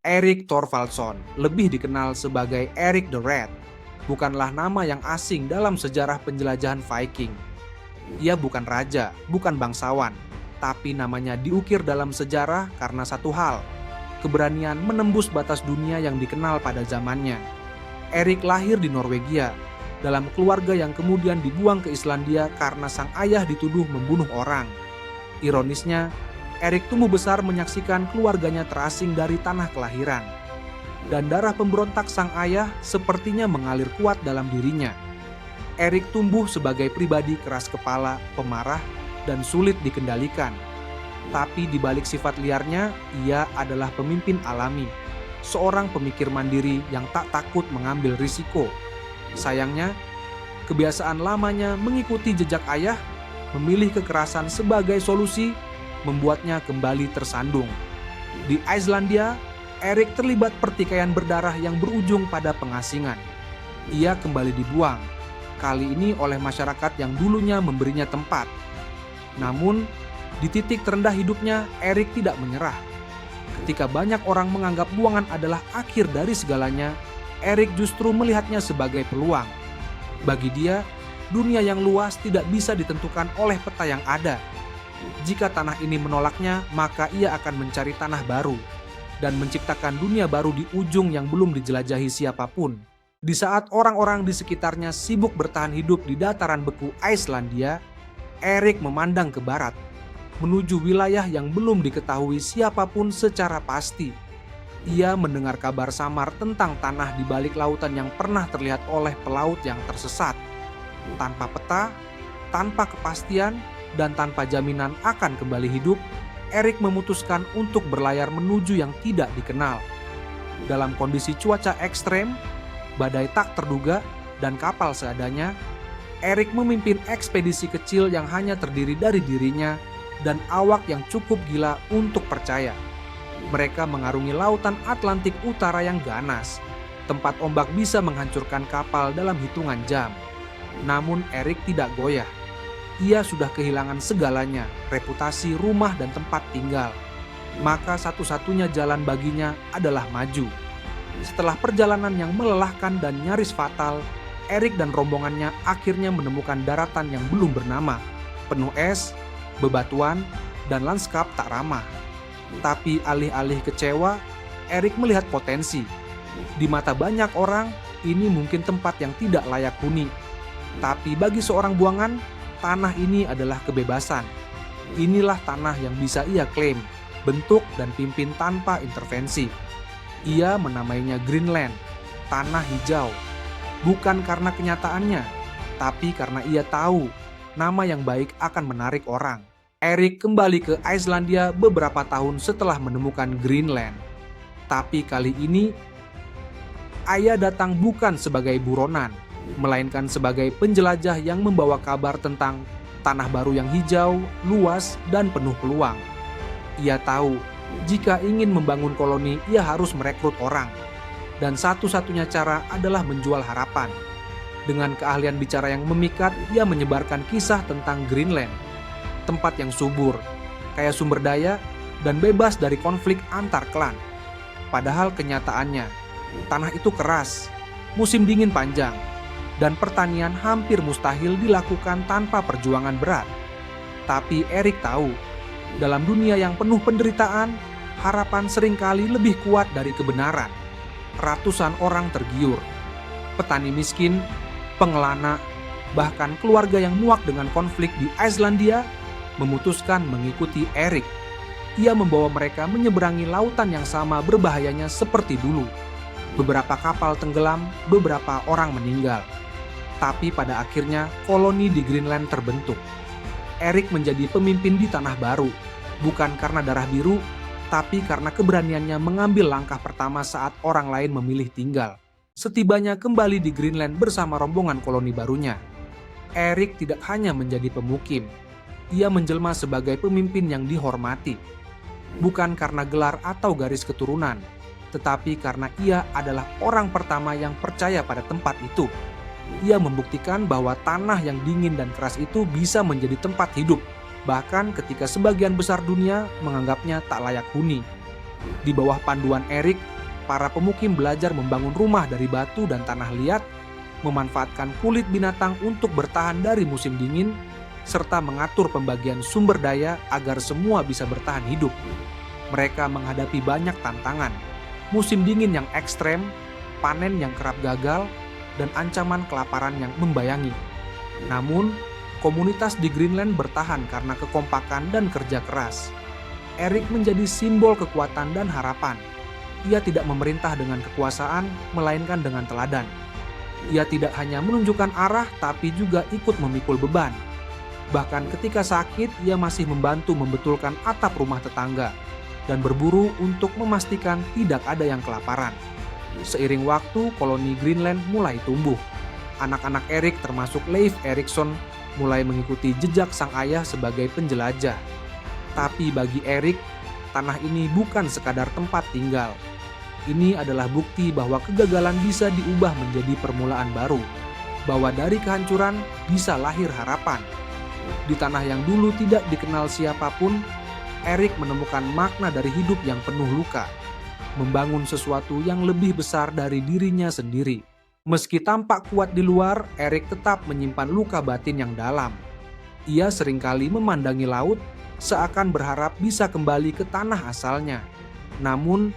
Erik Thorvaldsson, lebih dikenal sebagai Erik the Red, bukanlah nama yang asing dalam sejarah penjelajahan Viking. Ia bukan raja, bukan bangsawan, tapi namanya diukir dalam sejarah karena satu hal: keberanian menembus batas dunia yang dikenal pada zamannya. Erik lahir di Norwegia, dalam keluarga yang kemudian dibuang ke Islandia karena sang ayah dituduh membunuh orang. Ironisnya, Erik tumbuh besar menyaksikan keluarganya terasing dari tanah kelahiran. Dan darah pemberontak sang ayah sepertinya mengalir kuat dalam dirinya. Erik tumbuh sebagai pribadi keras kepala, pemarah, dan sulit dikendalikan. Tapi di balik sifat liarnya, ia adalah pemimpin alami. Seorang pemikir mandiri yang tak takut mengambil risiko. Sayangnya, kebiasaan lamanya mengikuti jejak ayah, memilih kekerasan sebagai solusi, membuatnya kembali tersandung. Di Islandia, Erik terlibat pertikaian berdarah yang berujung pada pengasingan. Ia kembali dibuang, kali ini oleh masyarakat yang dulunya memberinya tempat. Namun, di titik terendah hidupnya, Erik tidak menyerah. Ketika banyak orang menganggap buangan adalah akhir dari segalanya, Erik justru melihatnya sebagai peluang. Bagi dia, dunia yang luas tidak bisa ditentukan oleh peta yang ada. Jika tanah ini menolaknya, maka ia akan mencari tanah baru dan menciptakan dunia baru di ujung yang belum dijelajahi siapapun. Di saat orang-orang di sekitarnya sibuk bertahan hidup di dataran beku Islandia, Erik memandang ke barat, menuju wilayah yang belum diketahui siapapun secara pasti. Ia mendengar kabar samar tentang tanah di balik lautan yang pernah terlihat oleh pelaut yang tersesat. Tanpa peta, tanpa kepastian, dan tanpa jaminan akan kembali hidup, Erik memutuskan untuk berlayar menuju yang tidak dikenal. Dalam kondisi cuaca ekstrem, badai tak terduga, dan kapal seadanya, Erik memimpin ekspedisi kecil yang hanya terdiri dari dirinya dan awak yang cukup gila untuk percaya. Mereka mengarungi lautan Atlantik Utara yang ganas, tempat ombak bisa menghancurkan kapal dalam hitungan jam. Namun Erik tidak goyah. Ia sudah kehilangan segalanya, reputasi, rumah, dan tempat tinggal. Maka satu-satunya jalan baginya adalah maju. Setelah perjalanan yang melelahkan dan nyaris fatal, Erik dan rombongannya akhirnya menemukan daratan yang belum bernama, penuh es, bebatuan, dan lanskap tak ramah. Tapi alih-alih kecewa, Erik melihat potensi. Di mata banyak orang, ini mungkin tempat yang tidak layak huni. Tapi bagi seorang buangan, tanah ini adalah kebebasan. Inilah tanah yang bisa ia klaim, bentuk dan pimpin tanpa intervensi. Ia menamainya Greenland, tanah hijau. Bukan karena kenyataannya, tapi karena ia tahu nama yang baik akan menarik orang. Erik kembali ke Islandia beberapa tahun setelah menemukan Greenland. Tapi kali ini, ia datang bukan sebagai buronan, melainkan sebagai penjelajah yang membawa kabar tentang tanah baru yang hijau, luas, dan penuh peluang. Ia tahu, jika ingin membangun koloni, ia harus merekrut orang. Dan satu-satunya cara adalah menjual harapan. Dengan keahlian bicara yang memikat, ia menyebarkan kisah tentang Greenland. Tempat yang subur, kaya sumber daya, dan bebas dari konflik antar klan. Padahal kenyataannya, tanah itu keras, musim dingin panjang, dan pertanian hampir mustahil dilakukan tanpa perjuangan berat. Tapi Erik tahu, dalam dunia yang penuh penderitaan, harapan seringkali lebih kuat dari kebenaran. Ratusan orang tergiur. Petani miskin, pengelana, bahkan keluarga yang muak dengan konflik di Islandia memutuskan mengikuti Erik. Ia membawa mereka menyeberangi lautan yang sama berbahayanya seperti dulu. Beberapa kapal tenggelam, beberapa orang meninggal. Tapi pada akhirnya koloni di Greenland terbentuk. Erik menjadi pemimpin di tanah baru, bukan karena darah biru, tapi karena keberaniannya mengambil langkah pertama saat orang lain memilih tinggal. Setibanya kembali di Greenland bersama rombongan koloni barunya, Erik tidak hanya menjadi pemukim, ia menjelma sebagai pemimpin yang dihormati. Bukan karena gelar atau garis keturunan, tetapi karena ia adalah orang pertama yang percaya pada tempat itu. Ia membuktikan bahwa tanah yang dingin dan keras itu bisa menjadi tempat hidup, bahkan ketika sebagian besar dunia menganggapnya tak layak huni. Di bawah panduan Erik, para pemukim belajar membangun rumah dari batu dan tanah liat, memanfaatkan kulit binatang untuk bertahan dari musim dingin, serta mengatur pembagian sumber daya agar semua bisa bertahan hidup. Mereka menghadapi banyak tantangan, musim dingin yang ekstrem, panen yang kerap gagal, dan ancaman kelaparan yang membayangi. Namun, komunitas di Greenland bertahan karena kekompakan dan kerja keras. Erik menjadi simbol kekuatan dan harapan. Ia tidak memerintah dengan kekuasaan, melainkan dengan teladan. Ia tidak hanya menunjukkan arah, tapi juga ikut memikul beban. Bahkan ketika sakit, ia masih membantu membetulkan atap rumah tetangga dan berburu untuk memastikan tidak ada yang kelaparan. Seiring waktu, koloni Greenland mulai tumbuh. Anak-anak Erik termasuk Leif Erikson mulai mengikuti jejak sang ayah sebagai penjelajah. Tapi bagi Erik, tanah ini bukan sekadar tempat tinggal. Ini adalah bukti bahwa kegagalan bisa diubah menjadi permulaan baru. Bahwa dari kehancuran bisa lahir harapan. Di tanah yang dulu tidak dikenal siapapun, Erik menemukan makna dari hidup yang penuh luka. Membangun sesuatu yang lebih besar dari dirinya sendiri. Meski tampak kuat di luar, Erik tetap menyimpan luka batin yang dalam. Ia seringkali memandangi laut, seakan berharap bisa kembali ke tanah asalnya. Namun,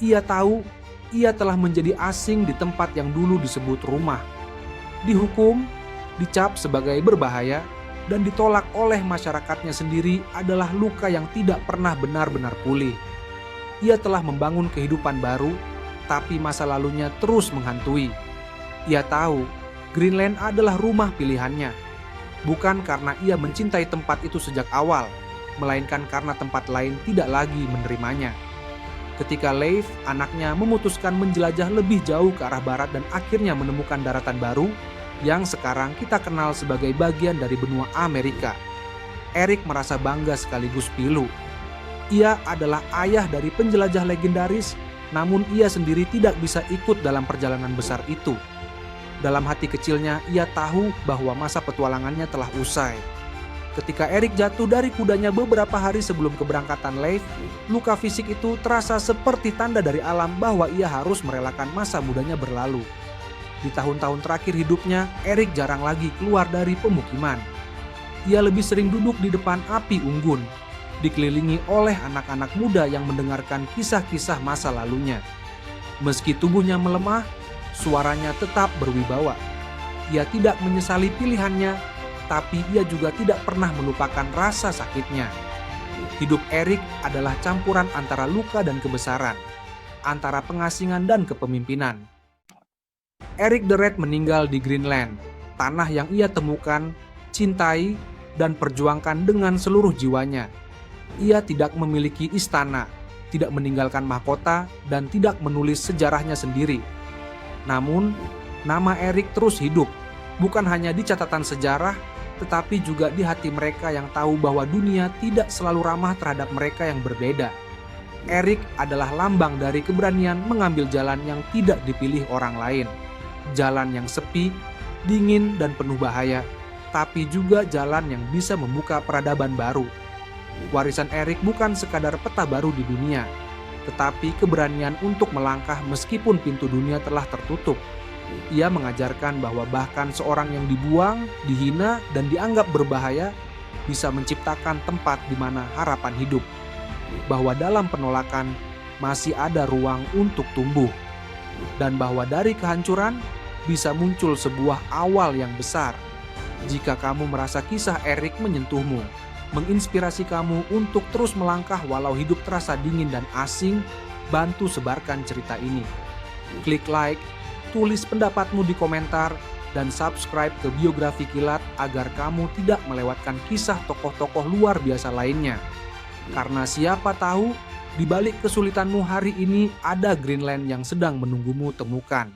ia tahu ia telah menjadi asing di tempat yang dulu disebut rumah. Dihukum, dicap sebagai berbahaya, dan ditolak oleh masyarakatnya sendiri adalah luka yang tidak pernah benar-benar pulih. Ia telah membangun kehidupan baru, tapi masa lalunya terus menghantui. Ia tahu Greenland adalah rumah pilihannya, bukan karena ia mencintai tempat itu sejak awal, melainkan karena tempat lain tidak lagi menerimanya. Ketika Leif, anaknya, memutuskan menjelajah lebih jauh ke arah barat dan akhirnya menemukan daratan baru yang sekarang kita kenal sebagai bagian dari benua Amerika, Erik merasa bangga sekaligus pilu. Ia adalah ayah dari penjelajah legendaris, namun ia sendiri tidak bisa ikut dalam perjalanan besar itu. Dalam hati kecilnya, ia tahu bahwa masa petualangannya telah usai. Ketika Erik jatuh dari kudanya beberapa hari sebelum keberangkatan Leif, luka fisik itu terasa seperti tanda dari alam bahwa ia harus merelakan masa mudanya berlalu. Di tahun-tahun terakhir hidupnya, Erik jarang lagi keluar dari pemukiman. Ia lebih sering duduk di depan api unggun, dikelilingi oleh anak-anak muda yang mendengarkan kisah-kisah masa lalunya. Meski tubuhnya melemah, suaranya tetap berwibawa. Ia tidak menyesali pilihannya, tapi ia juga tidak pernah melupakan rasa sakitnya. Hidup Erik adalah campuran antara luka dan kebesaran, antara pengasingan dan kepemimpinan. Erik the Red meninggal di Greenland, tanah yang ia temukan, cintai, dan perjuangkan dengan seluruh jiwanya. Ia tidak memiliki istana, tidak meninggalkan mahkota, dan tidak menulis sejarahnya sendiri. Namun, nama Erik terus hidup, bukan hanya di catatan sejarah, tetapi juga di hati mereka yang tahu bahwa dunia tidak selalu ramah terhadap mereka yang berbeda. Erik adalah lambang dari keberanian mengambil jalan yang tidak dipilih orang lain. Jalan yang sepi, dingin, dan penuh bahaya, tapi juga jalan yang bisa membuka peradaban baru. Warisan Erik bukan sekadar peta baru di dunia, tetapi keberanian untuk melangkah meskipun pintu dunia telah tertutup. Ia mengajarkan bahwa bahkan seorang yang dibuang, dihina, dan dianggap berbahaya bisa menciptakan tempat di mana harapan hidup. Bahwa dalam penolakan masih ada ruang untuk tumbuh. Dan bahwa dari kehancuran bisa muncul sebuah awal yang besar. Jika kamu merasa kisah Erik menyentuhmu, menginspirasi kamu untuk terus melangkah walau hidup terasa dingin dan asing, bantu sebarkan cerita ini. Klik like, tulis pendapatmu di komentar, dan subscribe ke Biografi Kilat agar kamu tidak melewatkan kisah tokoh-tokoh luar biasa lainnya. Karena siapa tahu, di balik kesulitanmu hari ini ada Greenland yang sedang menunggumu temukan.